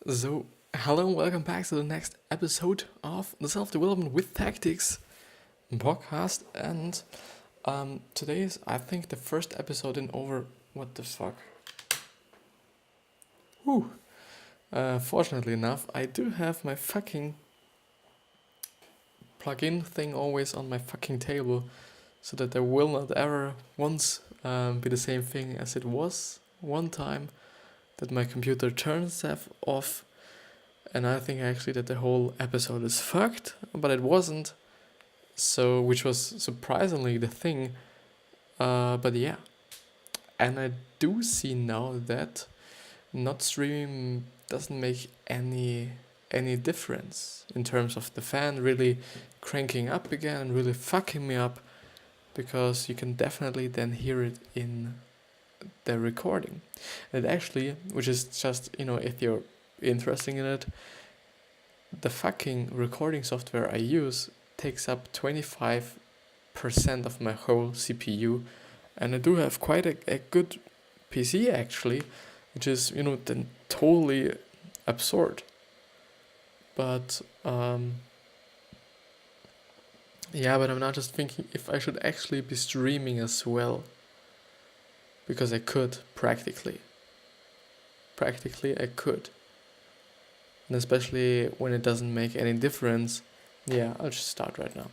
So, hello and welcome back to the next episode of the Self Development with Tactics podcast. And today is, I think, the first episode in over. What the fuck? Whew. Fortunately enough, I do have my fucking plug-in thing always on my fucking table, so that there will not ever once be the same thing as it was one time that my computer turns itself off. And I think actually that the whole episode is fucked, but it wasn't. So, which was surprisingly the thing. But yeah. And I do see now that not streaming doesn't make any difference in terms of the fan really cranking up again and really fucking me up, because you can definitely then hear it in the recording. And actually, which is just, if you're interested in it, the fucking recording software I use takes up 25% of my whole CPU, and I do have quite a good PC actually, which is, then totally absurd. But yeah, but I'm now just thinking if I should actually be streaming as well, because I could practically I could. And especially when it doesn't make any difference, yeah, I'll just start right now.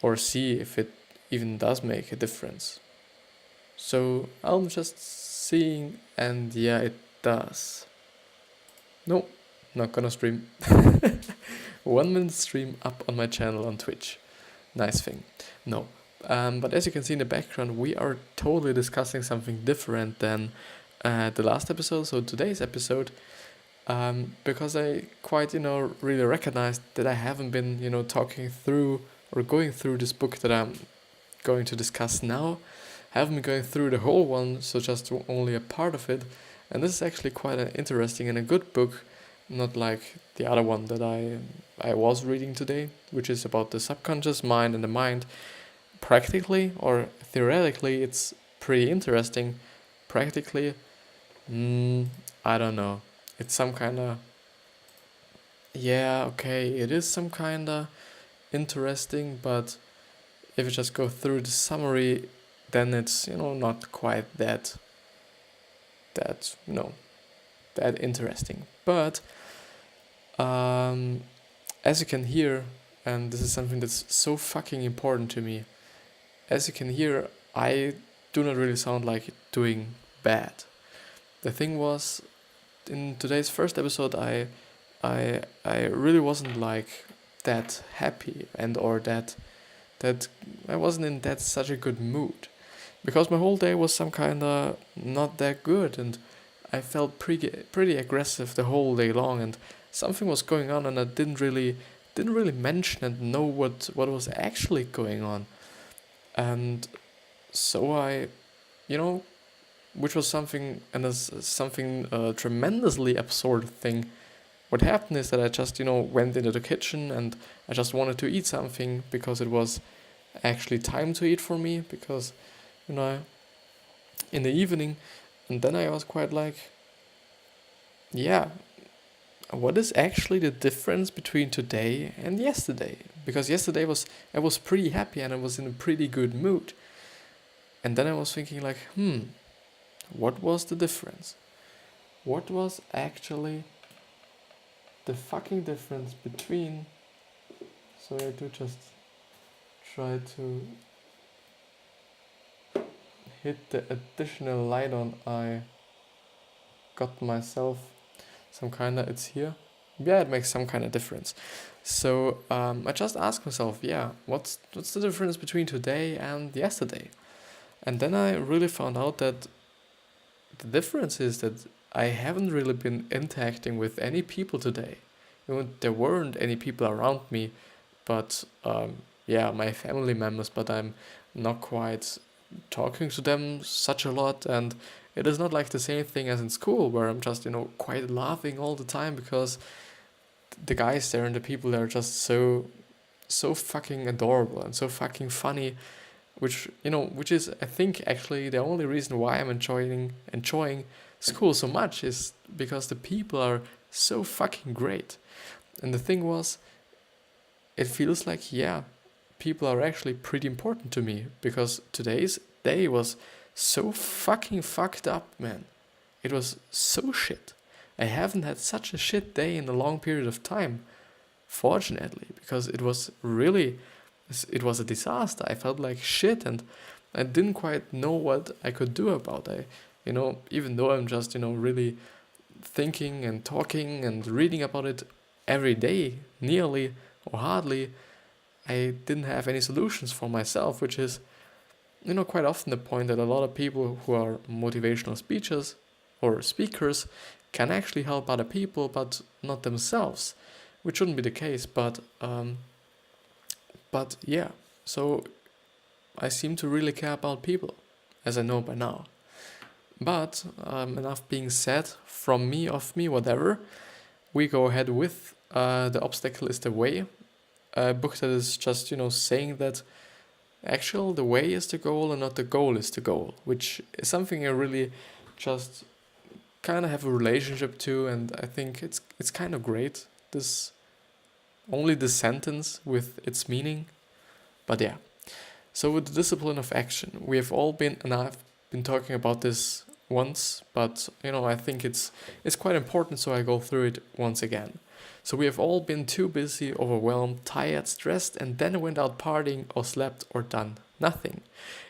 Or see if it even does make a difference. So I'm just seeing, and yeah, it does. No, not gonna stream. 1 minute stream up on my channel on Twitch. Nice thing. No. But as you can see in the background, we are totally discussing something different than the last episode. So today's episode, because I quite, really recognized that I haven't been, talking through or going through this book that I'm going to discuss now. I haven't been going through the whole one, so just only a part of it. And this is actually quite an interesting and a good book, not like the other one that I was reading today, which is about the subconscious mind and the mind. Practically or theoretically, it's pretty interesting. Practically, I don't know. It's some kind of, yeah, okay, it is some kind of interesting, but if you just go through the summary, then it's, not quite that interesting. But as you can hear, and this is something that's so fucking important to me, as you can hear, I do not really sound like doing bad. The thing was, in today's first episode, I really wasn't like that happy or that I wasn't in that such a good mood, because my whole day was some kind of not that good, and I felt pretty aggressive the whole day long, and something was going on, and I didn't really mention and know what was actually going on. And so I, which was something, and as something tremendously absurd thing. What happened is that I just, went into the kitchen and I just wanted to eat something because it was actually time to eat for me, because, in the evening. And then I was quite like, yeah, what is actually the difference between today and yesterday? Because yesterday I was pretty happy and I was in a pretty good mood. And then I was thinking like, what was the difference? What was actually the fucking difference between... So I do just try to hit the additional light on. I got myself some kind of... It's here. Yeah, it makes some kind of difference. So I just asked myself, yeah, what's the difference between today and yesterday? And then I really found out that the difference is that I haven't really been interacting with any people today. There weren't any people around me, but my family members, but I'm not quite talking to them such a lot, and it is not like the same thing as in school, where I'm just, quite laughing all the time, because the guys there and the people there are just so fucking adorable and so fucking funny, which is, I think, actually the only reason why I'm enjoying school so much is because the people are so fucking great. And the thing was, it feels like, yeah, people are actually pretty important to me, because today's day was so fucking fucked up, man. It was so shit. I haven't had such a shit day in a long period of time, fortunately, because it was a disaster. I felt like shit, and I didn't quite know what I could do about it. Even though I'm just, really thinking and talking and reading about it every day, nearly or hardly, I didn't have any solutions for myself, which is, quite often the point that a lot of people who are motivational speeches or speakers can actually help other people, but not themselves, which shouldn't be the case. But yeah, so I seem to really care about people, as I know by now. But enough being said from me, of me, whatever. We go ahead with The Obstacle is the Way, a book that is just, saying that actually the way is the goal and not the goal is the goal, which is something I really just kind of have a relationship to, and I think it's kind of great, this only the sentence with its meaning. But yeah, so with the discipline of action, we have all been, and I've been talking about this once, but I think it's quite important, so I go through it once again. So we have all been too busy, overwhelmed, tired, stressed, and then went out partying or slept or done nothing.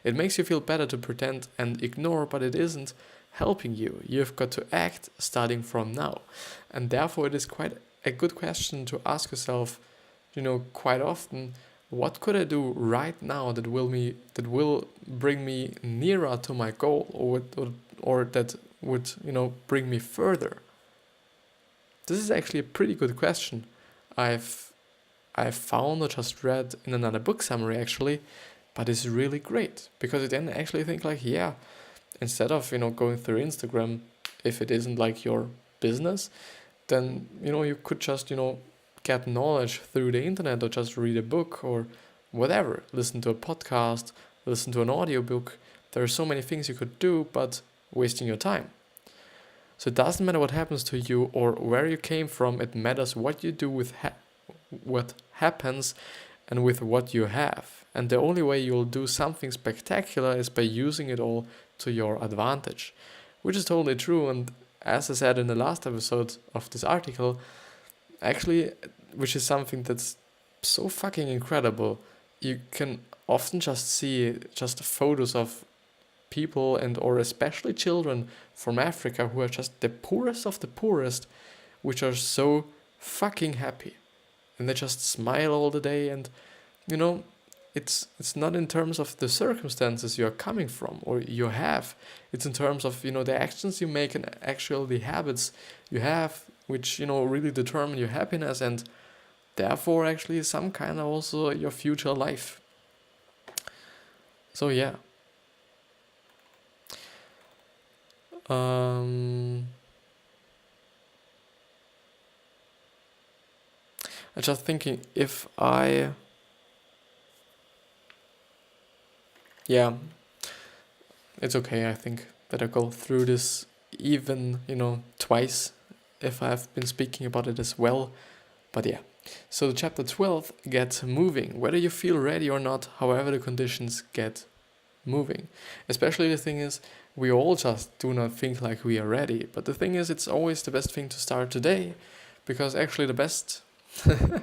It makes you feel better to pretend and ignore, but it isn't helping you. You've got to act starting from now. And therefore it is quite a good question to ask yourself, quite often, what could I do right now that will bring me nearer to my goal, or that would, bring me further? This is actually a pretty good question. I've found or just read in another book summary actually, but it's really great, because it then actually think like, yeah, instead of going through Instagram, if it isn't like your business, then you could just get knowledge through the internet, or just read a book or whatever, listen to a podcast, listen to an audiobook. There are so many things you could do, but wasting your time. So it doesn't matter what happens to you or where you came from. It matters what you do with what happens and with what you have. And the only way you'll do something spectacular is by using it all to your advantage, which is totally true. And as I said in the last episode of this article, actually, which is something that's so fucking incredible, you can often just see just photos of people and or especially children from Africa who are just the poorest of the poorest, which are so fucking happy, and they just smile all the day. And it's not in terms of the circumstances you're coming from or you have. It's in terms of the actions you make and actually the habits you have, which really determine your happiness, and therefore actually some kind of also your future life. So yeah. I'm just thinking if it's okay, I think, that I go through this even, twice, if I've been speaking about it as well. But yeah. So chapter 12, get moving. Whether you feel ready or not, however the conditions, get moving. Especially the thing is, we all just do not think like we are ready. But the thing is, it's always the best thing to start today, because actually the best it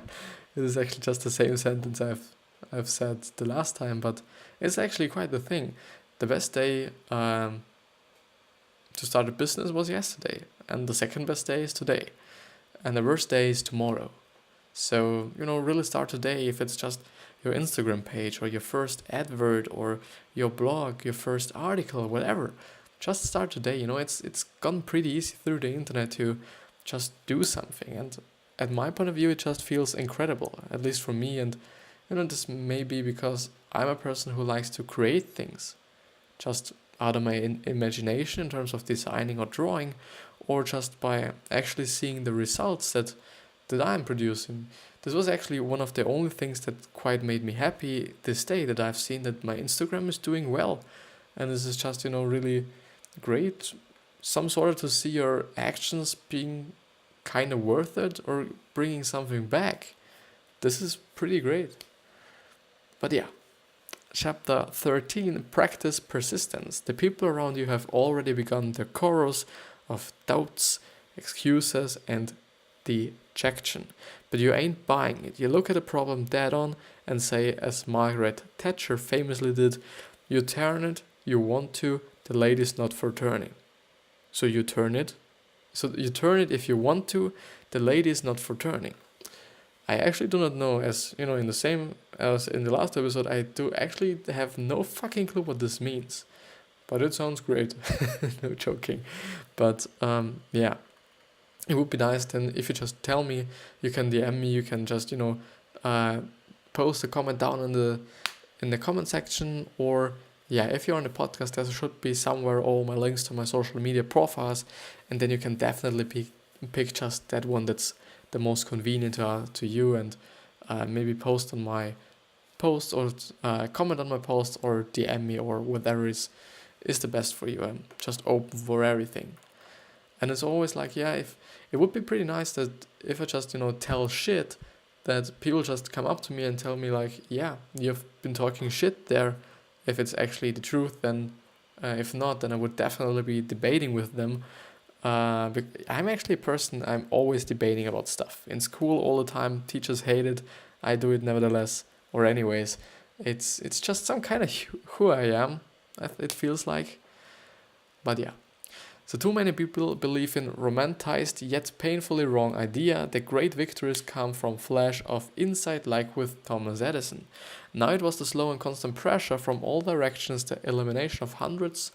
is actually just the same sentence I've said the last time, but it's actually quite the thing. The best day to start a business was yesterday, and the second best day is today, and the worst day is tomorrow. So really start today. If it's just your Instagram page or your first advert or your blog, your first article, whatever, just start today. It's gone pretty easy through the internet to just do something, and at my point of view it just feels incredible, at least for me. And this may be because I'm a person who likes to create things just out of my imagination in terms of designing or drawing, or just by actually seeing the results that I'm producing. This was actually one of the only things that quite made me happy this day, that I've seen that my Instagram is doing well. And this is just, really great some sort of to see your actions being kind of worth it or bringing something back. This is pretty great. But yeah, chapter 13, practice persistence. The people around you have already begun the chorus of doubts, excuses, and dejection. But you ain't buying it. You look at a problem dead on and say, as Margaret Thatcher famously did, you turn it, you want to, the lady's not for turning. So you turn it. So you turn it if you want to, the lady's not for turning. I actually do not know, as you know, in the same as in the last episode, I do actually have no fucking clue what this means. But it sounds great. No joking. But yeah. It would be nice then if you just tell me, you can DM me, you can just, post a comment down in the comment section, or yeah, if you're on the podcast, there should be somewhere all my links to my social media profiles, and then you can definitely pick just that one that's the most convenient to you, and maybe post on my post or comment on my post or DM me or whatever is the best for you. I'm just open for everything. And it's always like, yeah, if it would be pretty nice that if I just, tell shit, that people just come up to me and tell me like, yeah, you've been talking shit there. If it's actually the truth, then if not, then I would definitely be debating with them. I'm actually a person, I'm always debating about stuff. In school all the time, teachers hate it. I do it nevertheless. Or anyways, it's just some kind of who I am, it feels like. But yeah. So too many people believe in romanticized yet painfully wrong idea that great victories come from flash of insight like with Thomas Edison. Now it was the slow and constant pressure from all directions, the elimination of hundreds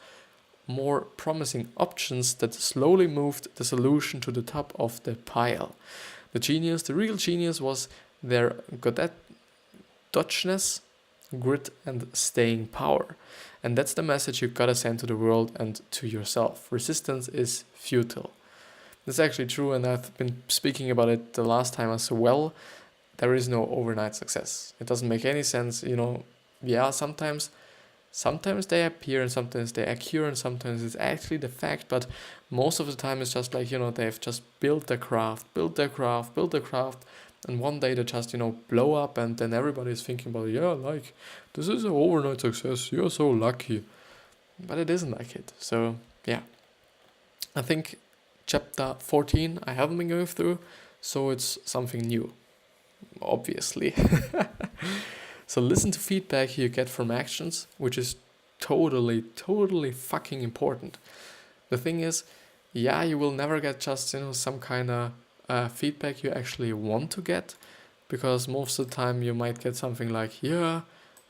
more promising options that slowly moved the solution to the top of the pile. The real genius was their Dutchness, grit and staying power. And that's the message you gotta send to the world and to yourself. Resistance is futile. That's actually true, and I've been speaking about it the last time as well. There is no overnight success. It doesn't make any sense, Yeah, sometimes they appear and sometimes they occur and sometimes it's actually the fact, but most of the time it's just like, they've just built their craft, and one day they just, blow up, and then everybody's thinking about, yeah, like, this is an overnight success, you're so lucky. But it isn't like it. So, yeah. I think chapter 14 I haven't been going through, so it's something new, obviously. So listen to feedback you get from actions, which is totally fucking important. The thing is, yeah, you will never get just, some kind of feedback you actually want to get, because most of the time you might get something like, yeah,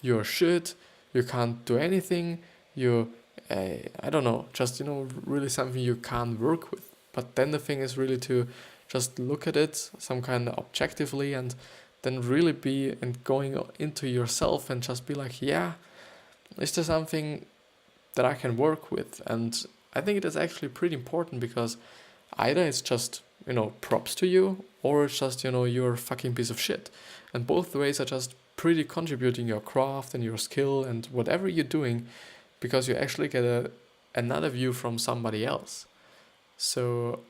you're shit, you can't do anything, I don't know, just, really something you can't work with. But then the thing is really to just look at it some kind of objectively, and then really be and going into yourself and just be like, yeah, is there something that I can work with? And I think it is actually pretty important, because either it's just, props to you, or it's just, you're a fucking piece of shit. And both ways are just pretty contributing your craft and your skill and whatever you're doing, because you actually get another view from somebody else. So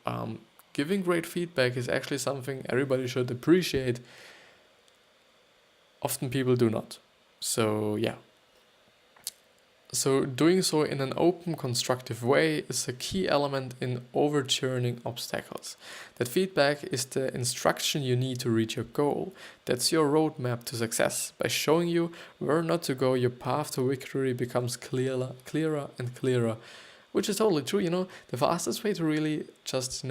giving great feedback is actually something everybody should appreciate. Often people do not. So yeah. So doing so in an open, constructive way is a key element in overturning obstacles. That feedback is the instruction you need to reach your goal. That's your roadmap to success. By showing you where not to go, your path to victory becomes clearer and clearer. Which is totally true, The fastest way to really just,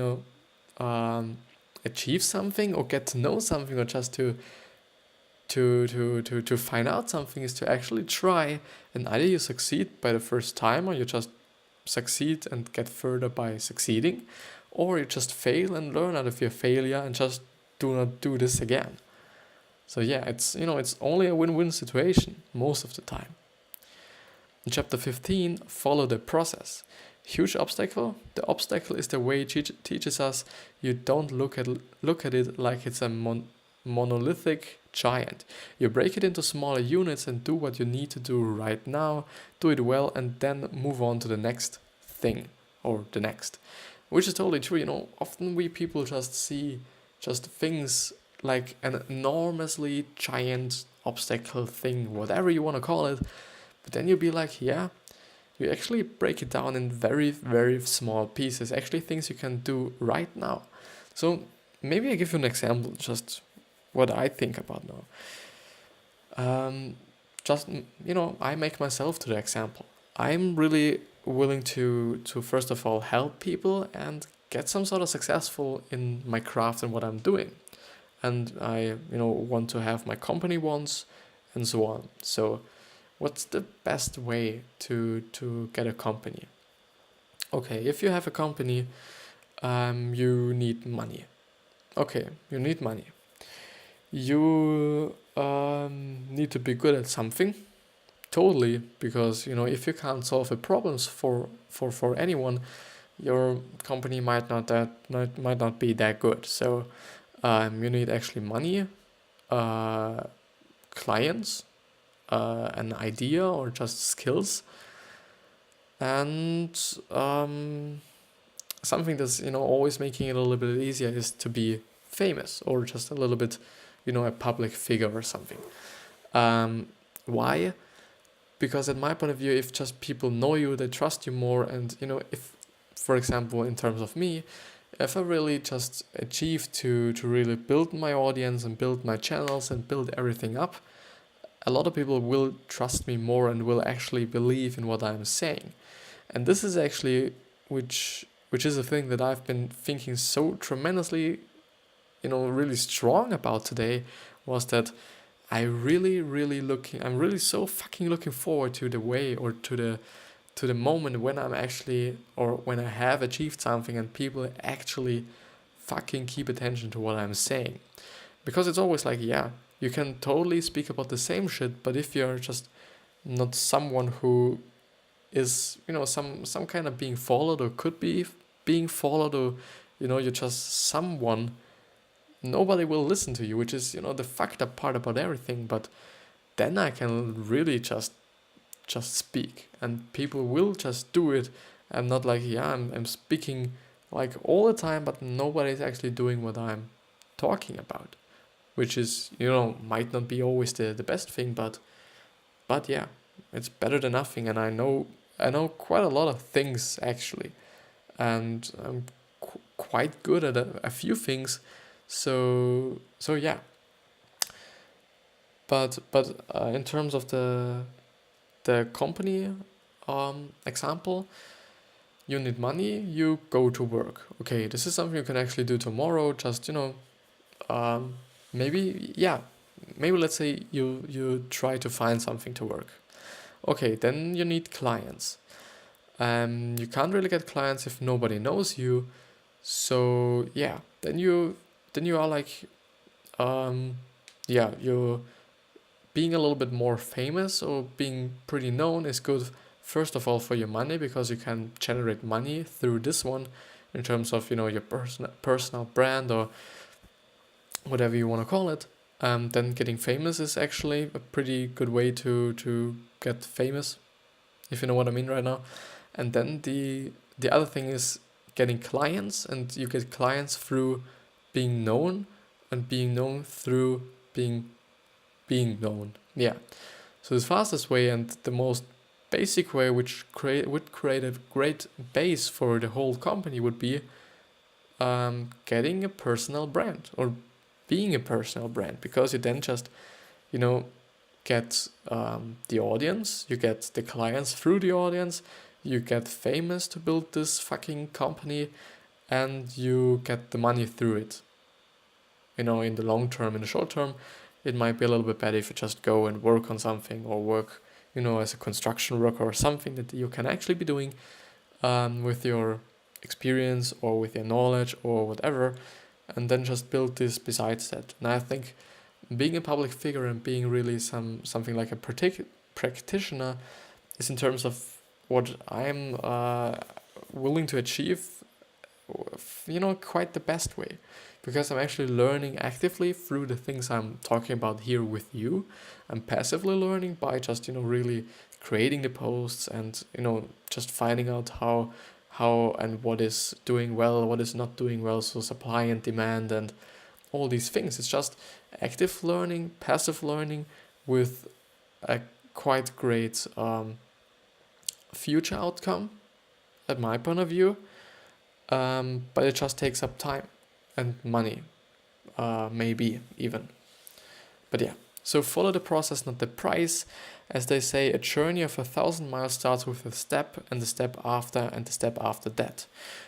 achieve something or get to know something, or just to find out something, is to actually try, and either you succeed by the first time, or you just succeed and get further by succeeding, or you just fail and learn out of your failure and just do not do this again. So yeah, it's only a win-win situation most of the time. In chapter 15, follow the process. Huge obstacle. The obstacle is the way it teaches us you don't look at it like it's a monolithic giant. You break it into smaller units and do what you need to do right now, do it well, and then move on to the next thing. or the next, which is totally true. Often we people just see just things like an enormously giant obstacle thing, whatever you want to call it, but then you'll be like, yeah, you actually break it down in very, very small pieces, actually things you can do right now. So maybe I give you an example, just what I think about now. I make myself to the example. I'm really willing to first of all help people and get some sort of successful in my craft and what I'm doing. And I, want to have my company once and so on. So what's the best way to get a company? Okay, if you have a company, you need money. Okay, you need money. You need to be good at something, totally, because if you can't solve the problems for anyone, your company might not be that good. So you need actually money, clients, an idea, or just skills, and something that's always making it a little bit easier is to be famous, or just a little bit a public figure or something. Why? Because in my point of view, if just people know you, they trust you more, and if, for example, in terms of me, if I really just achieve to really build my audience and build my channels and build everything up, a lot of people will trust me more and will actually believe in what I'm saying. And this is actually which is a thing that I've been thinking so tremendously, really strong about today, was that I'm really so fucking looking forward to the way, or to the moment when I'm actually, or when I have achieved something and people actually fucking keep attention to what I'm saying. Because it's always like, yeah, you can totally speak about the same shit, but if you're just not someone who is, some kind of being followed, or could be being followed, or, you're just someone, nobody will listen to you, which is, the fucked up part about everything. But then I can really just speak, and people will just do it. I'm not like, yeah, I'm speaking like all the time, but nobody's actually doing what I'm talking about, which is, might not be always the best thing, but yeah, it's better than nothing. And I know quite a lot of things actually, and I'm quite good at a few things. So yeah. But in terms of the company example, you need money, you go to work. Okay, this is something you can actually do tomorrow. Just maybe let's say you try to find something to work. Okay, then you need clients. You can't really get clients if nobody knows you. So yeah, then you are like, you're being a little bit more famous, or being pretty known is good. First of all, for your money, because you can generate money through this one, in terms of your personal brand, or whatever you want to call it. Then getting famous is actually a pretty good way to get famous, if you know what I mean right now. And then the other thing is getting clients, and you get clients through being known, and being known through being known. Yeah. So the fastest way and the most basic way, which would create a great base for the whole company, would be getting a personal brand, or being a personal brand, because you then just get the audience, you get the clients through the audience, you get famous to build this fucking company, and you get the money through it. In the long term. In the short term, it might be a little bit better if you just go and work on something, or work as a construction worker, or something that you can actually be doing with your experience, or with your knowledge, or whatever, and then just build this besides that. And I think being a public figure and being really something like a practitioner is, in terms of what I'm willing to achieve, quite the best way, because I'm actually learning actively through the things I'm talking about here with you. I'm passively learning by just really creating the posts, and just finding out how how and what is doing well, what is not doing well, so supply and demand and all these things. It's just active learning, passive learning with a quite great future outcome, at my point of view, but it just takes up time and money, maybe even. But yeah, so follow the process, not the price. As they say, a journey of 1,000 miles starts with a step, and the step after, and the step after that.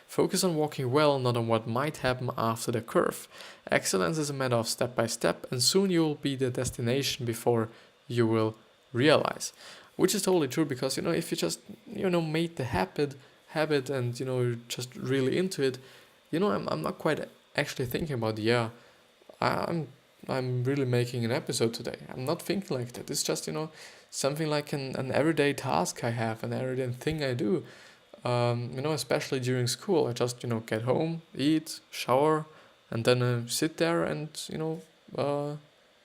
Focus on walking well, not on what might happen after the curve. Excellence is a matter of step by step, and soon you will be the destination before you will realize. Which is totally true, because if you just made the habit and you're just really into it, I'm not quite actually thinking about I'm really making an episode today. I'm not thinking like that. It's just something like an everyday task I have, an everyday thing I do. Especially during school, I just get home, eat, shower, and then sit there and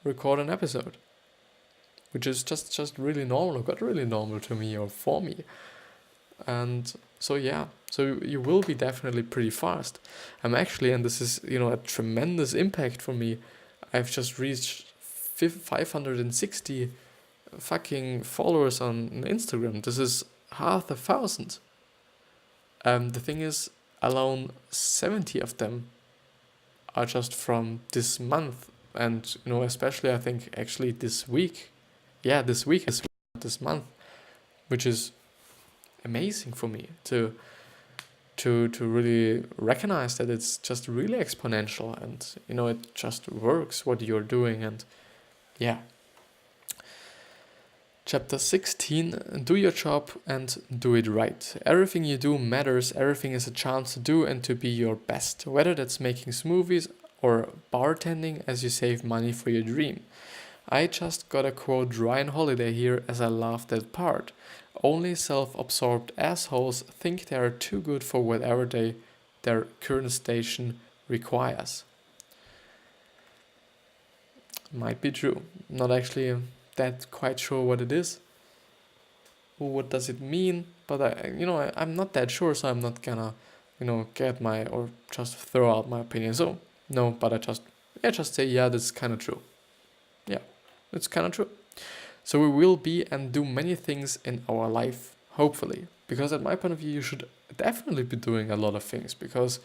record an episode, which is just really normal, or got really normal to me or for me. And so you will be definitely pretty fast. I'm actually, and this is a tremendous impact for me, I've just reached 560 fucking followers on Instagram. This is 500. The thing is, alone 70 of them are just from this month, and especially I think actually this week. Yeah, this week is this month, which is amazing for me to really recognize that it's just really exponential, and it just works what you're doing. And yeah. Chapter 16, do your job and do it right. Everything you do matters. Everything is a chance to do and to be your best, whether that's making smoothies or bartending as you save money for your dream. I just got a quote Ryan Holiday here, as I love that part. Only self-absorbed assholes think they are too good for whatever their current station requires. Might be true. Not actually that quite sure what it is. What does it mean? But I'm not that sure, so I'm not gonna, get or just throw out my opinion. So no, but I just say that's kind of true. Yeah, it's kind of true. So we will be and do many things in our life, hopefully. Because at my point of view, you should definitely be doing a lot of things. Because,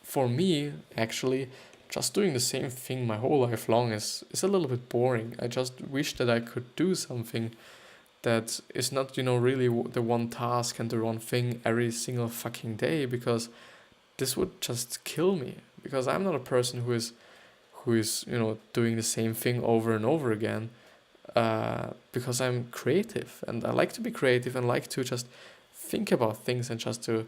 for me, actually, just doing the same thing my whole life long is a little bit boring. I just wish that I could do something that is not, really the one task and the one thing every single fucking day. Because this would just kill me. Because I'm not a person who is doing the same thing over and over again. Because I'm creative, and I like to be creative and like to just think about things and just to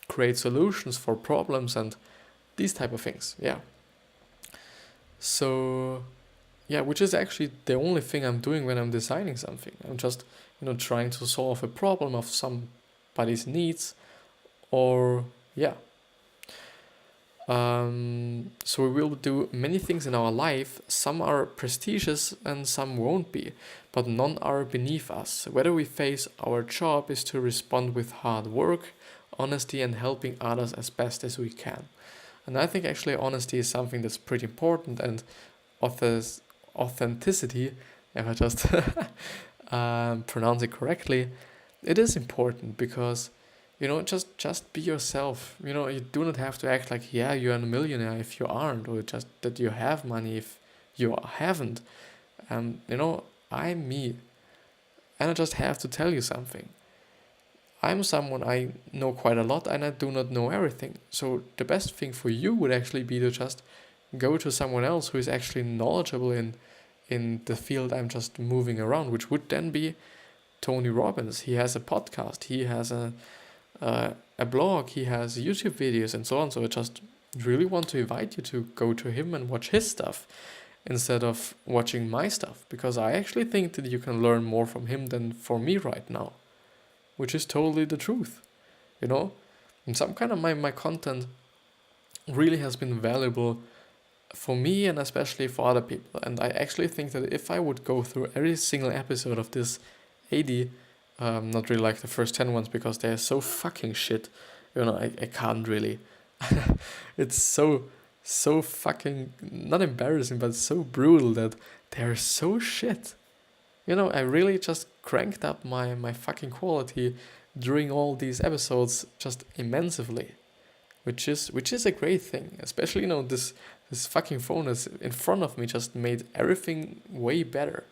create solutions for problems and these type of things. Yeah. So, which is actually the only thing I'm doing when I'm designing something. I'm just trying to solve a problem of somebody's needs, or so we will do many things in our life. Some are prestigious and some won't be, but none are beneath us. Whether we face our job is to respond with hard work, honesty, and helping others as best as we can. And I think actually honesty is something that's pretty important, and authenticity, if I just pronounce it correctly, it is important, because just be yourself. You do not have to act like, you're a millionaire if you aren't, or just that you have money if you haven't. I'm me. And I just have to tell you something. I'm someone, I know quite a lot, and I do not know everything. So the best thing for you would actually be to just go to someone else who is actually knowledgeable in the field I'm just moving around, which would then be Tony Robbins. He has a podcast. He has a blog, he has YouTube videos and so on. So I just really want to invite you to go to him and watch his stuff instead of watching my stuff, because I actually think that you can learn more from him than for me right now, which is totally the truth. And some kind of my content really has been valuable for me and especially for other people. And I actually think that if I would go through every single episode of this 80 Not really like the first 10 ones because they're so fucking shit. I can't really. It's so fucking, not embarrassing, but so brutal that they're so shit. I really just cranked up my fucking quality during all these episodes just immensely, which is a great thing. Especially, this fucking phone that's in front of me just made everything way better,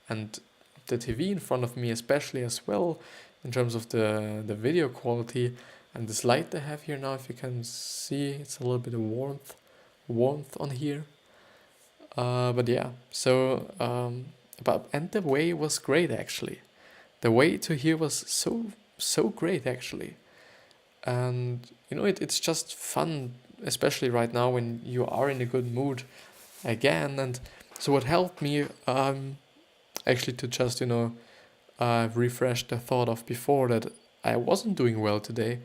and the TV in front of me especially as well, in terms of the video quality. And this light I have here now, if you can see, it's a little bit of warmth on here. But yeah, so and the way was great actually. The way to here was so great actually, and it's just fun, especially right now when you are in a good mood again. And so what helped me actually to just refresh the thought of before that I wasn't doing well today.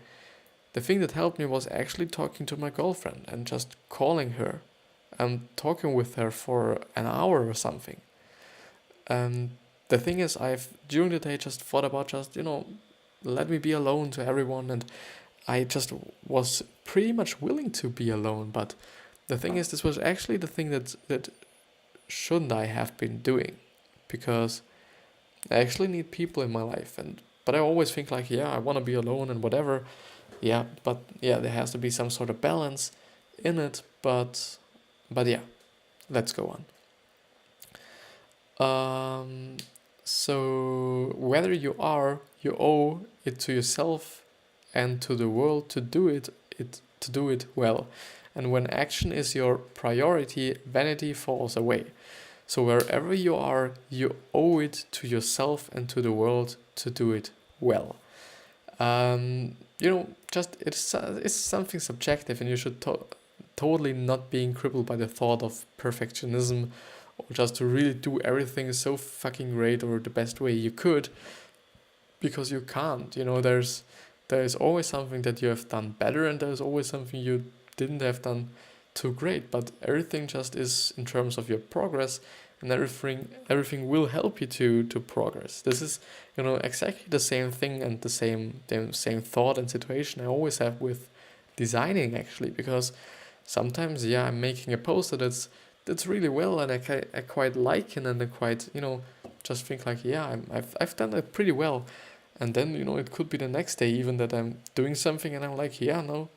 The thing that helped me was actually talking to my girlfriend and just calling her and talking with her for an hour or something. And the thing is, I've during the day just thought about just, let me be alone to everyone. And I just was pretty much willing to be alone. But the thing is, this was actually the thing that shouldn't I have been doing, because I actually need people in my life. But I always think like, yeah, I want to be alone and whatever. Yeah, but yeah, there has to be some sort of balance in it. But yeah, let's go on. So whether you owe it to yourself and to the world to do it well. And when action is your priority, vanity falls away. So wherever you are, you owe it to yourself and to the world to do it well. Just it's something subjective, and you should totally not being crippled by the thought of perfectionism, or just to really do everything so fucking great or the best way you could, because you can't. There's always something that you have done better, and there's always something you didn't have done too great. But everything just is in terms of your progress, and everything will help you to progress. This is exactly the same thing and the same thought and situation I always have with designing actually, because sometimes I'm making a poster that's really well, and I quite like it, and I quite just think like, yeah, I've done it pretty well. And then it could be the next day even that I'm doing something and I'm like, yeah, no,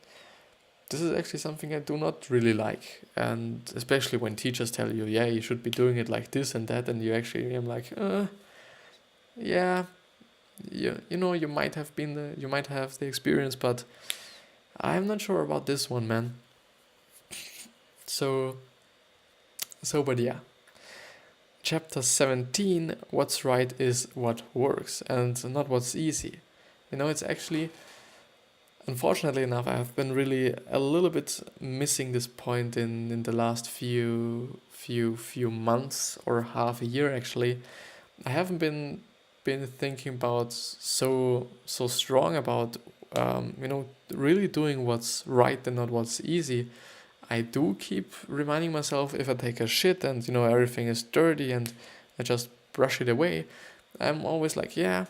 this is actually something I do not really like. And especially when teachers tell you, yeah, you should be doing it like this and that, and I'm like, yeah, you might have the experience, but I'm not sure about this one, man. So but yeah. Chapter 17, what's right is what works and not what's easy. It's actually, unfortunately enough, I have been really a little bit missing this point in the last few months or half a year actually. I haven't been thinking about so strong about really doing what's right and not what's easy. I do keep reminding myself, if I take a shit and everything is dirty and I just brush it away, I'm always like, yeah,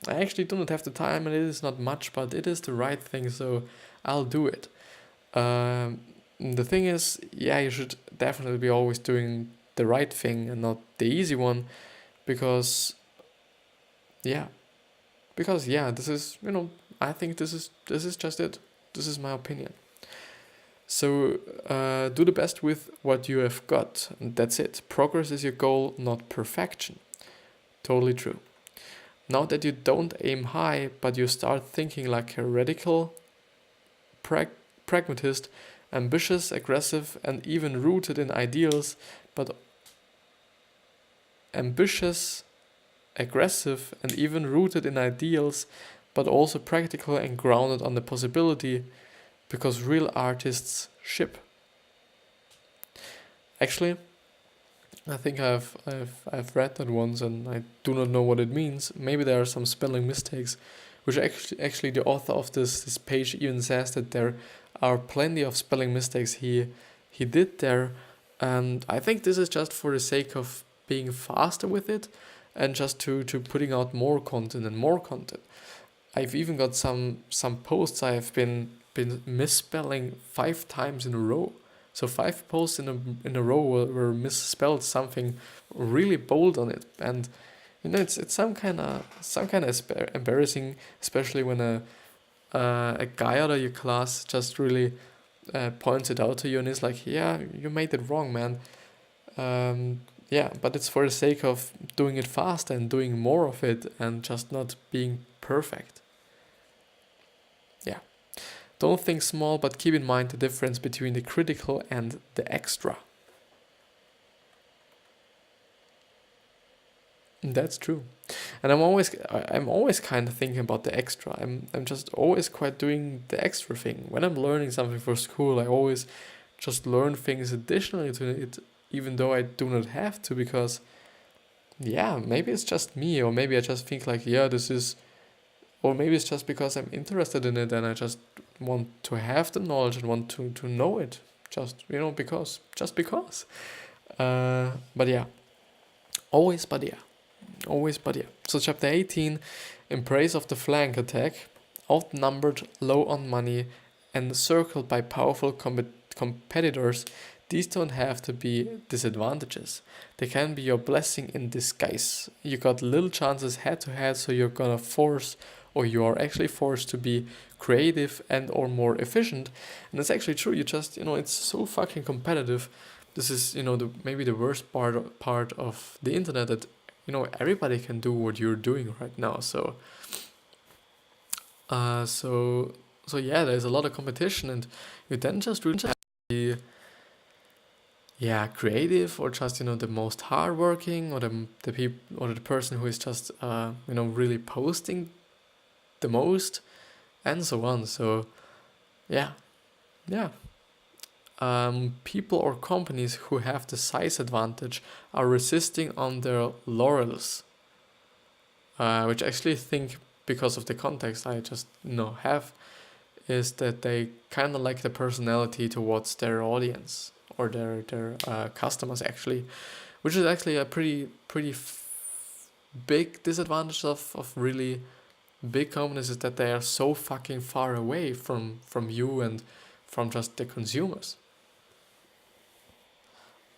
I actually do not have the time and it is not much, but it is the right thing, so I'll do it. The thing is, yeah, you should definitely be always doing the right thing and not the easy one, because this is, I think this is just it. This is my opinion. So do the best with what you have got, and that's it. Progress is your goal, not perfection. Totally true. Now that you don't aim high, but you start thinking like a radical pragmatist, ambitious, aggressive, and even rooted in ideals, but also practical and grounded on the possibility, because real artists ship. Actually, I think I've read that once, and I do not know what it means. Maybe there are some spelling mistakes, which actually the author of this page even says that there are plenty of spelling mistakes he did there, and I think this is just for the sake of being faster with it, and just to putting out more content and more content. I've even got some posts I have been misspelling 5 times in a row. So 5 posts in a row were misspelled something really bold on it, and it's some kind of embarrassing, especially when a guy out of your class just really points it out to you and is like, yeah, you made it wrong, man. Yeah, but it's for the sake of doing it fast and doing more of it and just not being perfect. Yeah. Don't think small, but keep in mind the difference between the critical and the extra. That's true. And I'm always kind of thinking about the extra. I'm just always quite doing the extra thing. When I'm learning something for school, I always just learn things additionally to it, even though I do not have to, because yeah, maybe it's just me, or maybe I just think like, yeah, this is, or maybe it's just because I'm interested in it and I just want to have the knowledge and want to know it. Just, because. But yeah, always, but yeah. Always, but yeah. So chapter 18, in praise of the flank attack, outnumbered, low on money, and circled by powerful competitors, these don't have to be disadvantages. They can be your blessing in disguise. You got little chances head to head, so you're gonna force, or you are actually forced to be creative and or more efficient. And it's actually true. You just, it's so fucking competitive. This is, maybe the worst part of the internet, that everybody can do what you're doing right now. So yeah, there's a lot of competition, and you then just really have to be creative, or just the most hardworking, or the people, or the person who is just really posting the most, and so on. So yeah. People or companies who have the size advantage are resisting on their laurels, which I actually think, because of the context I just have, is that they kind of like the personality towards their audience, or their customers, actually, which is actually a pretty big disadvantage of really big companies, is that they are so fucking far away from you and from just the consumers.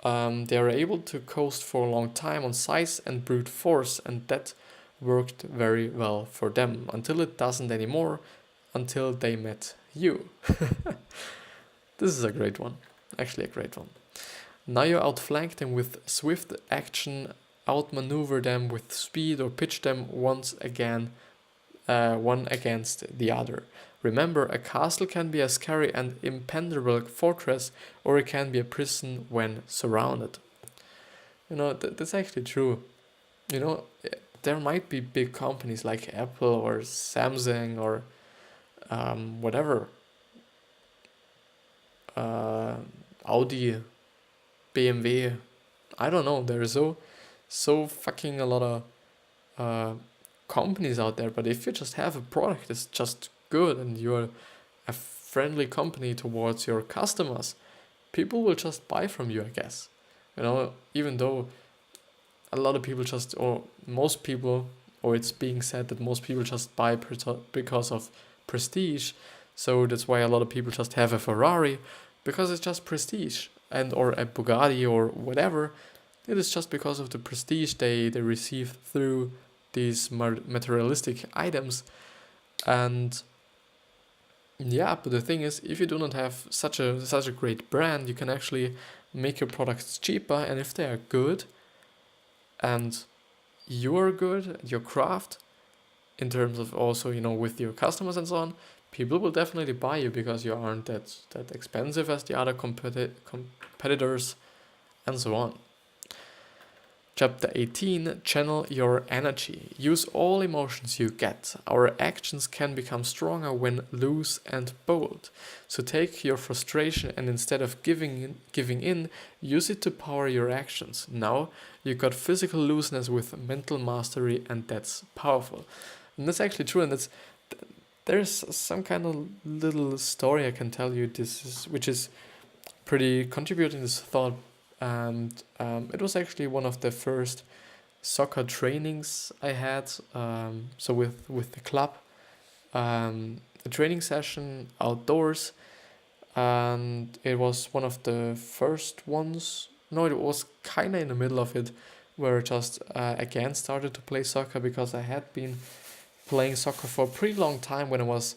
They are able to coast for a long time on size and brute force, and that worked very well for them until it doesn't anymore, until they met you. This is a great one, actually a great one. Now you outflank them with swift action, outmaneuver them with speed, or pitch them once again, one against the other. Remember, a castle can be a scary and impenetrable fortress, or it can be a prison when surrounded. That's actually true. There might be big companies like Apple or Samsung or whatever, Audi, BMW. I don't know. There is so fucking a lot of companies out there. But if you just have a product that's just good, and you're a friendly company towards your customers, people will just buy from you, I guess. Even though a lot of people just, or most people, or it's being said that most people just buy because of prestige. So that's why a lot of people just have a Ferrari, because it's just prestige, and or a Bugatti or whatever. It is just because of the prestige they receive through these materialistic items. And yeah, but the thing is, if you do not have such a great brand, you can actually make your products cheaper, and if they are good, and you are good at your craft, in terms of also, with your customers and so on, people will definitely buy you, because you aren't that expensive as the other competitors, and so on. Chapter 18, channel your energy. Use all emotions you get. Our actions can become stronger when loose and bold. So take your frustration, and instead of giving in, use it to power your actions. Now you got physical looseness with mental mastery, and that's powerful. And that's actually true, and there's some kind of little story I can tell you, which is pretty contributing to this thought. And it was actually one of the first soccer trainings I had. So with the club, a training session outdoors, and it was one of the first ones. No, it was kind of in the middle of it, where I just again started to play soccer, because I had been playing soccer for a pretty long time when I was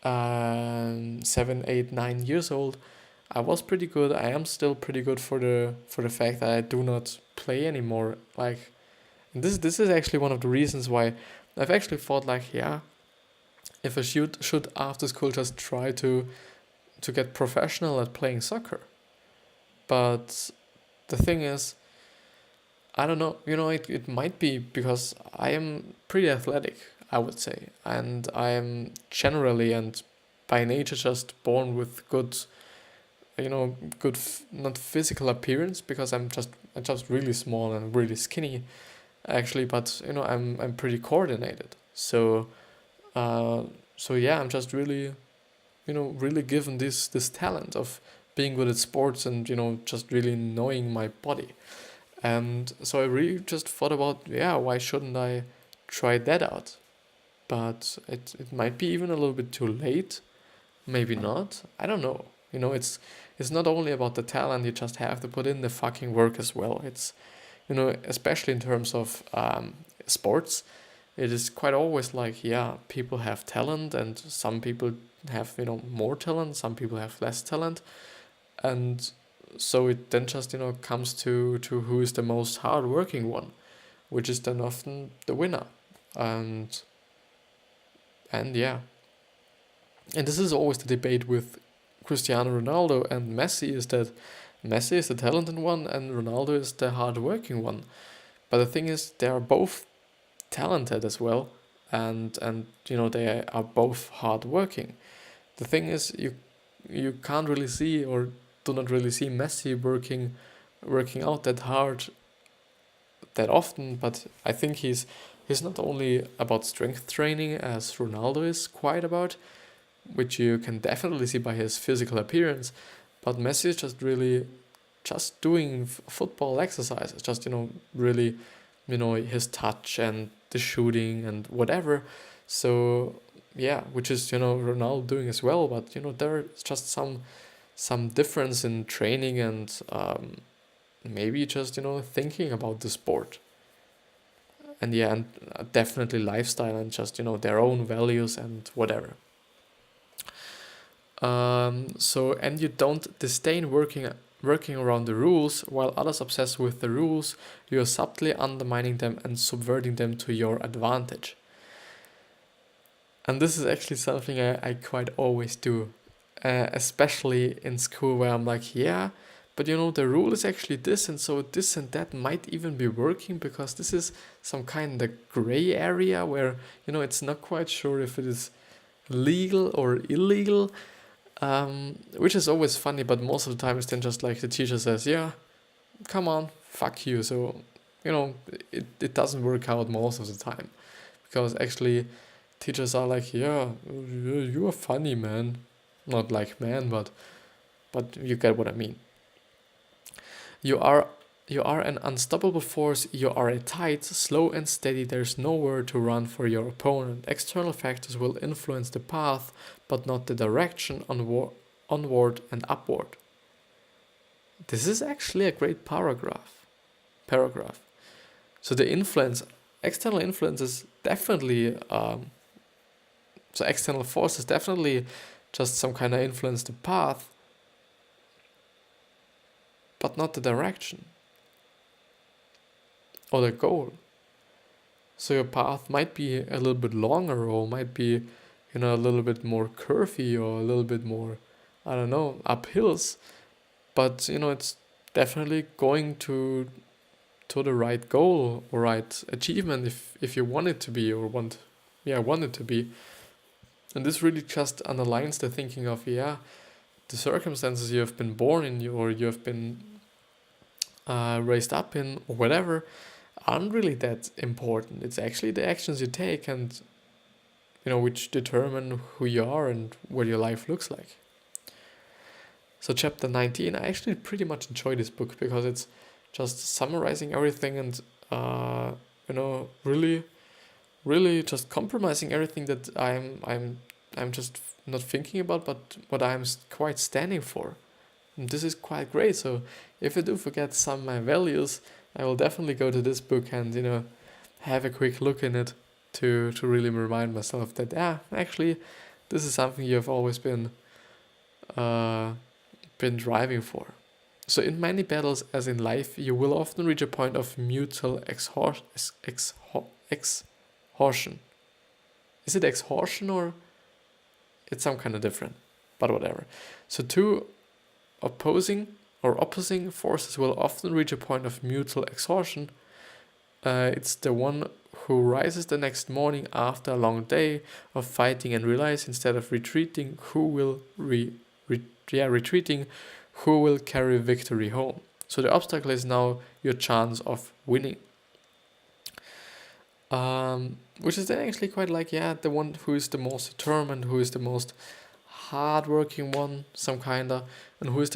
7, 8, 9 years old. I was pretty good. I am still pretty good for the fact that I do not play anymore. Like, and this is actually one of the reasons why I've actually thought, like, yeah, if I should after school just try to get professional at playing soccer. But the thing is, I don't know, it might be because I am pretty athletic, I would say, and I am generally and by nature just born with good, not physical appearance, because I'm just really small and really skinny, actually, but I'm pretty coordinated. Uh, so yeah, I'm just really, really given this talent of being good at sports, and just really knowing my body. And so I really just thought about, yeah, why shouldn't I try that out? But it might be even a little bit too late. Maybe not. I don't know. It's not only about the talent, you just have to put in the fucking work as well. It's, especially in terms of sports, it is quite always like, yeah, people have talent, and some people have, more talent, some people have less talent. And so it then just, comes to who is the most hardworking one, which is then often the winner. And yeah, and this is always the debate with Cristiano Ronaldo and Messi, is that Messi is the talented one and Ronaldo is the hardworking one. But the thing is, they are both talented as well, and they are both hardworking. The thing is, you can't really see, or do not really see Messi working out that hard that often, but I think he's not only about strength training as Ronaldo is quite about, which you can definitely see by his physical appearance, but Messi is just really just doing football exercises, just really, his touch and the shooting and whatever. So yeah, which is Ronaldo doing as well, but there's just some difference in training and maybe just thinking about the sport, and yeah, and definitely lifestyle, and just their own values and whatever. And you don't disdain working around the rules, while others obsess with the rules. You are subtly undermining them and subverting them to your advantage. And this is actually something I quite always do, especially in school, where I'm like, yeah, but the rule is actually this, and so this and that might even be working, because this is some kind of gray area where it's not quite sure if it is legal or illegal, which is always funny, but most of the time it's then just like the teacher says, yeah, come on, fuck you. So it doesn't work out most of the time, because actually teachers are like, yeah, you are funny, man. Not like man, but you get what I mean. You are you are an unstoppable force. You are a tight, slow and steady. There's nowhere to run for your opponent. External factors will influence the path, but not the direction onward and upward. This is actually a great Paragraph. So the external influence is definitely, so external forces definitely just some kind of influence the path, but not the direction or the goal. So your path might be a little bit longer, or might be, a little bit more curvy, or a little bit more, I don't know, up hills. But it's definitely going to the right goal or right achievement, if you want it to be, or want it to be. And this really just underlines the thinking of, the circumstances you have been born in, or you have been raised up in, or whatever, aren't really that important. It's actually the actions you take, and which determine who you are and what your life looks like. So chapter 19, I actually pretty much enjoy this book, because it's just summarizing everything, and really, really just compromising everything that I'm just not thinking about, but what I'm quite standing for. And this is quite great. So if I do forget some of my values, I will definitely go to this book and have a quick look in it to really remind myself that actually this is something you have always uh, been driving for. So in many battles, as in life, you will often reach a point of mutual exhaustion. Is it exhaustion or it's some kind of different? But whatever. So two opposing forces will often reach a point of mutual exhaustion. It's the one who rises the next morning after a long day of fighting and realize instead of retreating retreating who will carry victory home. So the obstacle is now your chance of winning. Which is then actually quite like, the one who is the most determined, who is the most hardworking one, some kinda, and who is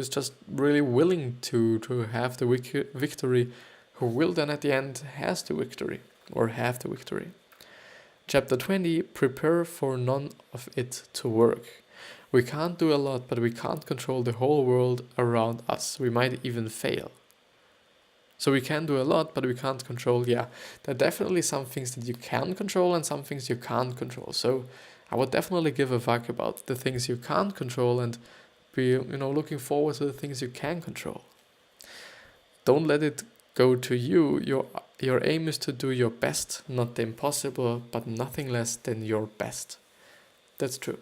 just really willing to have the victory, who will then at the end has the victory or have the victory. Chapter 20, prepare for none of it to work. We can't do a lot, but we can't control the whole world around us. We might even fail. So we can do a lot, but we can't control, there are definitely some things that you can control and some things you can't control. So I would definitely give a fuck about the things you can't control and be, looking forward to the things you can control. Don't let it go to you. Your aim is to do your best, not the impossible, but nothing less than your best. That's true.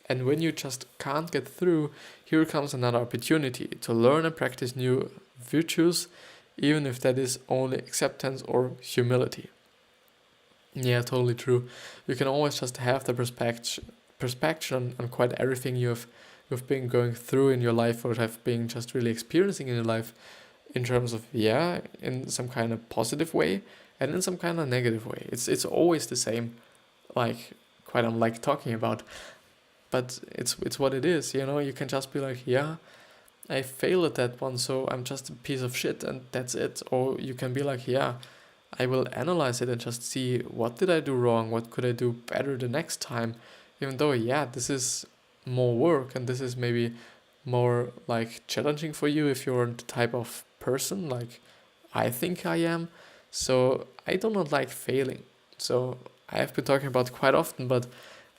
And when you just can't get through, here comes another opportunity to learn and practice new virtues, even if that is only acceptance or humility. Yeah, totally true. You can always just have the perspective on quite everything you've been going through in your life or have been just really experiencing in your life, in terms of in some kind of positive way and in some kind of negative way. It's always the same, like quite unlike talking about, but it's what it is. You can just be like, I failed at that one, so I'm just a piece of shit and that's it. Or you can be like, I will analyze it and just see what did I do wrong, what could I do better the next time, even though this is more work and this is maybe more like challenging for you if you're the type of person like I think I am. So I do not like failing. So I have been talking about quite often, but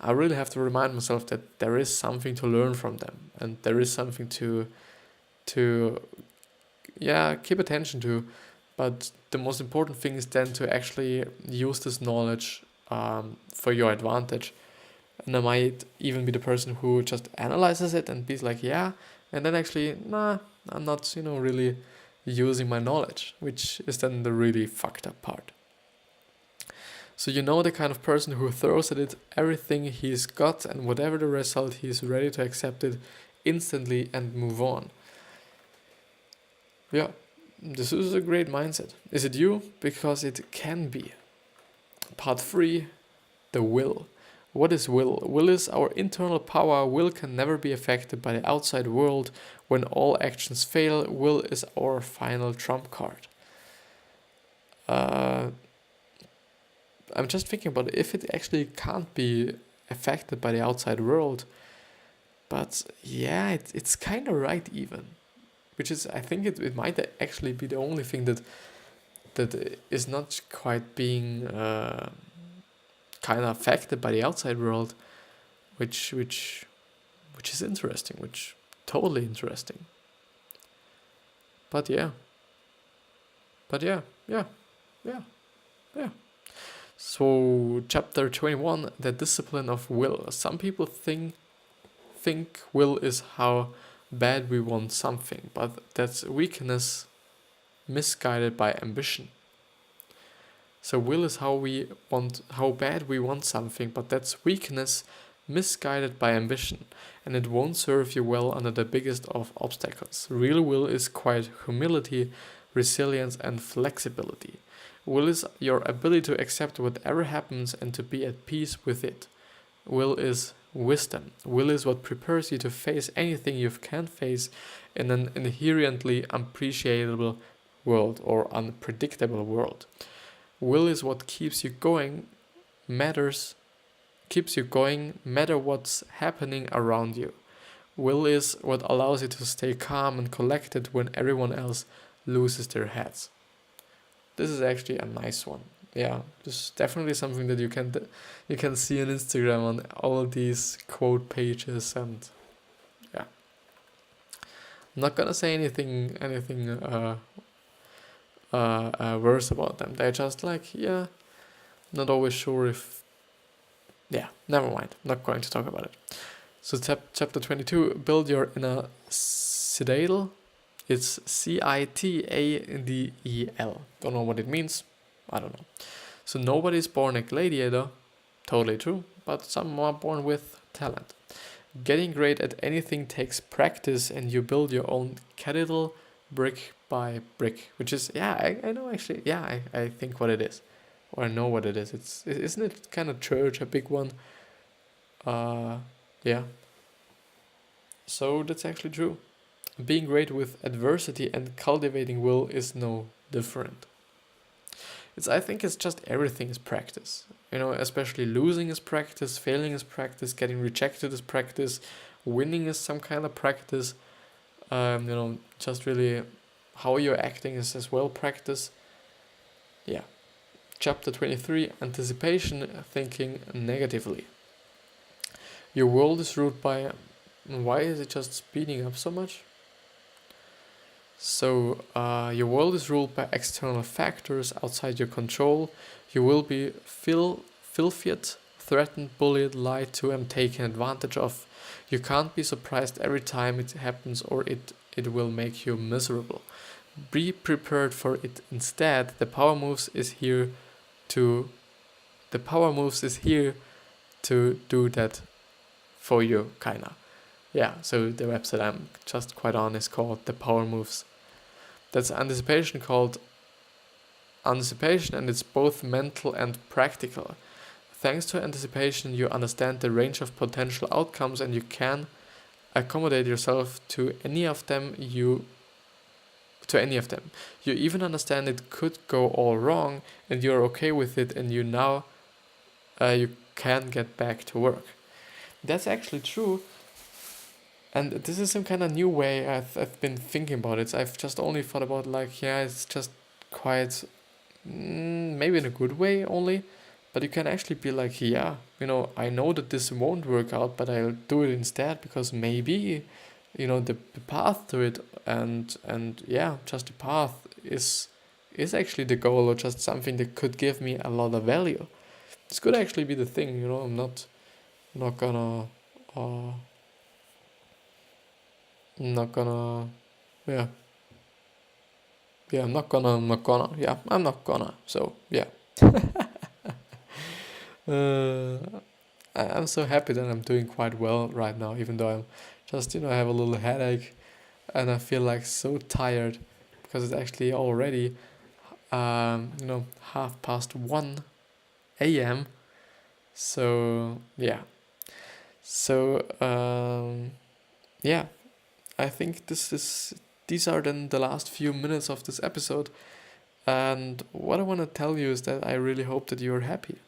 I really have to remind myself that there is something to learn from them and there is something to keep attention to. But the most important thing is then to actually use this knowledge for your advantage. And I might even be the person who just analyzes it and be like, and then actually, I'm not, really using my knowledge, which is then the really fucked up part. So the kind of person who throws at it everything he's got and whatever the result, he's ready to accept it instantly and move on. Yeah, this is a great mindset. Is it you? Because it can be. Part 3, the will. What is will? Will is our internal power. Will can never be affected by the outside world. When all actions fail, will is our final trump card. I'm just thinking about if it actually can't be affected by the outside world. But it's kind of right even. Which is, I think it might actually be the only thing that is not quite being kind of affected by the outside world, which is interesting, which totally interesting. But yeah. So chapter 21, the discipline of will. Some people think will is how bad we want something, but that's weakness misguided by ambition. So will is how bad we want something, but that's weakness misguided by ambition, and it won't serve you well under the biggest of obstacles. Real will is quiet humility, resilience, and flexibility. Will is your ability to accept whatever happens and to be at peace with it. Will is wisdom. Will is what prepares you to face anything you can't face in an inherently appreciable world or unpredictable world. Will is what keeps you going, matter what's happening around you. Will is what allows you to stay calm and collected when everyone else loses their heads. This is actually a nice one. Yeah, this is definitely something that you can see on Instagram on all of these quote pages, and yeah. I'm not gonna say anything worse about them. They're just like, yeah, not always sure if, yeah, never mind. I'm not going to talk about it. So chapter 22, build your inner citadel. It's Citadel. Don't know what it means. I don't know. So nobody's born a gladiator. Totally true. But some are born with talent. Getting great at anything takes practice, and you build your own citadel brick by brick. Which is, yeah, I know actually. Yeah, I think what it is. Or I know what it is. Isn't it kind of church, a big one? Yeah. So that's actually true. Being great with adversity and cultivating will is no different. I think it's just everything is practice. Especially losing is practice, failing is practice, getting rejected is practice, winning is some kind of practice. Just really how you're acting is as well practice. Yeah. Chapter 23, anticipation, thinking negatively. Your world is ruled by... Why is it just speeding up so much? So, your world is ruled by external factors outside your control. You will be filthied, threatened, bullied, lied to, and taken advantage of. You can't be surprised every time it happens, or it will make you miserable. Be prepared for it instead. The power moves is here to do that for you, kinda. Yeah, so the website I'm just quite on is called The Power Moves. That's anticipation called anticipation, and it's both mental and practical. Thanks to anticipation, you understand the range of potential outcomes, and you can accommodate yourself to any of them. You even understand it could go all wrong, and you're okay with it, and you can get back to work. That's actually true. And this is some kind of new way I've been thinking about it. I've just only thought about it's just quite, maybe in a good way only, but you can actually be like, I know that this won't work out, but I'll do it instead because maybe, the path to it and just the path is actually the goal, or just something that could give me a lot of value. This could actually be the thing, I'm not gonna I'm not gonna, yeah. Yeah, I'm not gonna. So, yeah. I'm so happy that I'm doing quite well right now, even though I'm just, I have a little headache and I feel like so tired because it's actually already, 1:30 a.m. So, yeah. So, yeah. I think these are then the last few minutes of this episode, and what I want to tell you is that I really hope that you're happy.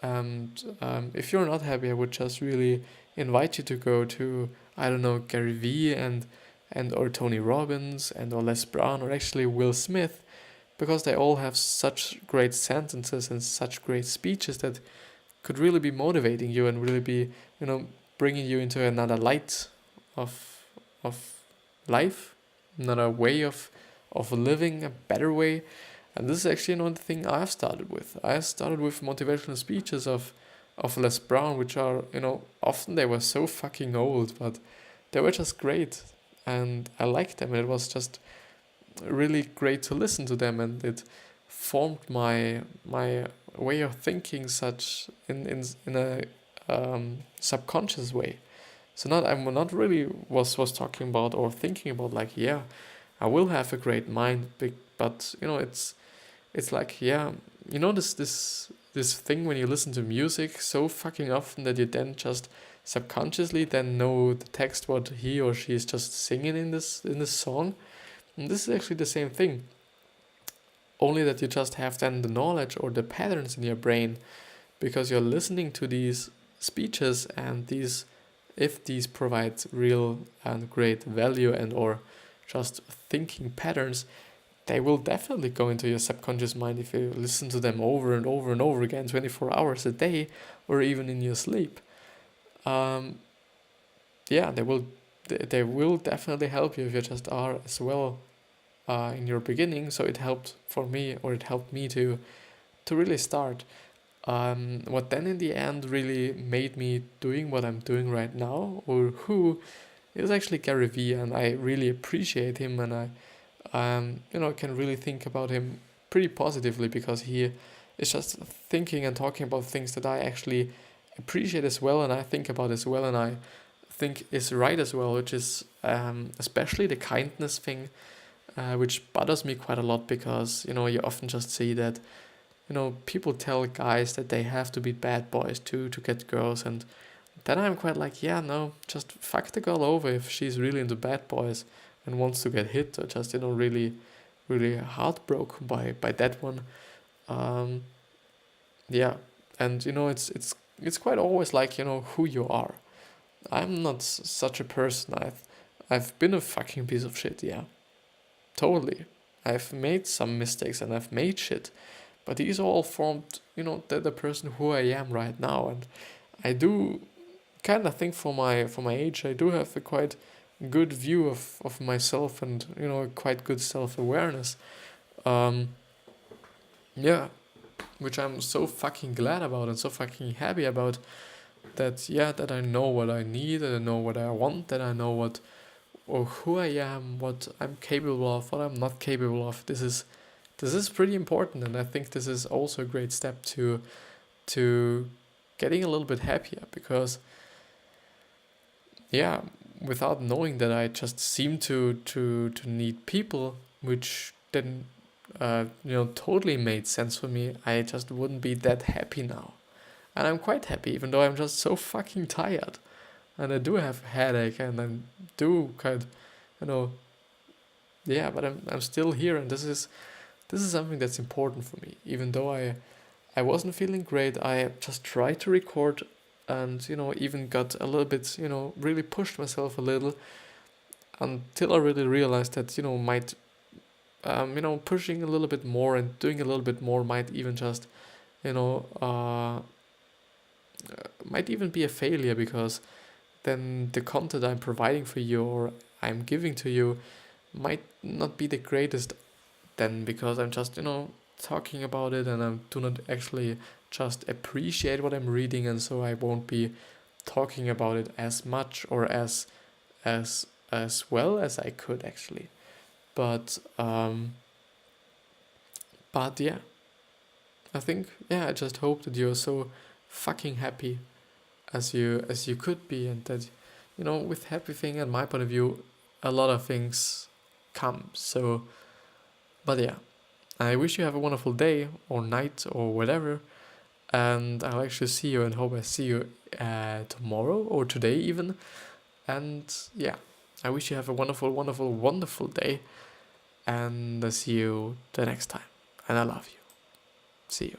And if you're not happy, I would just really invite you to go to, I don't know, Gary Vee and or Tony Robbins and or Les Brown or actually Will Smith, because they all have such great sentences and such great speeches that could really be motivating you and really be, bringing you into another light of life, another way of living, a better way. And this is actually another thing I've started with. I started with motivational speeches of Les Brown, which are, often they were so fucking old, but they were just great. And I liked them. And it was just really great to listen to them. And it formed my way of thinking such in a subconscious way. So I'm not really was talking about or thinking about I will have a great mind, but it's like this thing when you listen to music so fucking often that you then just subconsciously then know the text what he or she is just singing in this song, and this is actually the same thing. only that you just have then the knowledge or the patterns in your brain because you're listening to these speeches, and these, if these provide real and great value and or just thinking patterns, they will definitely go into your subconscious mind if you listen to them over and over and over again 24 hours a day, or even in your sleep. Yeah, they will definitely help you if you just are as well in your beginning. So it helped for me, or it helped me to really start. What then in the end really made me doing what I'm doing right now, or who, is actually Gary Vee, and I really appreciate him, and I can really think about him pretty positively because he is just thinking and talking about things that I actually appreciate as well, and I think about as well, and I think is right as well, which is especially the kindness thing, which bothers me quite a lot because you often just see that people tell guys that they have to be bad boys to get girls, and then I'm quite like, yeah, no, just fuck the girl over if she's really into bad boys and wants to get hit, or just really, really heartbroken by that one. Um, yeah, and it's quite always like who you are. I'm not such a person. I've been a fucking piece of shit. Yeah, totally. I've made some mistakes and I've made shit, but these all formed the person who I am right now, and I do kind of think for my age I do have a quite good view of myself, and a quite good self-awareness. um yeah, which I'm so fucking glad about and so fucking happy about, that that I know what I need, that I know what I want, that I know what or who I am, what I'm capable of, what I'm not capable of. This is pretty important, and I think this is also a great step to getting a little bit happier, because yeah, without knowing that, I just seem to need people, which didn't totally made sense for me. I just wouldn't be that happy now, and I'm quite happy, even though I'm just so fucking tired, and I do have a headache, and I do kind, you know, yeah, but I'm still here, and this is something that's important for me, even though I wasn't feeling great. I just tried to record, and even got a little bit, really pushed myself a little, until I really realized that might pushing a little bit more and doing a little bit more might even just you know might even be a failure, because then the content I'm providing for you, or I'm giving to you, might not be the greatest then, because I'm just talking about it, and I do not actually just appreciate what I'm reading, and so I won't be talking about it as much or as well as I could actually. But yeah, I think, I just hope that you're so fucking happy as you could be, and that with happy thing, in my point of view, a lot of things come. So, but yeah, I wish you have a wonderful day or night or whatever, and I'll actually see you, and hope I see you tomorrow or today even. And yeah, I wish you have a wonderful, wonderful, wonderful day, and I'll see you the next time. And I love you. See you.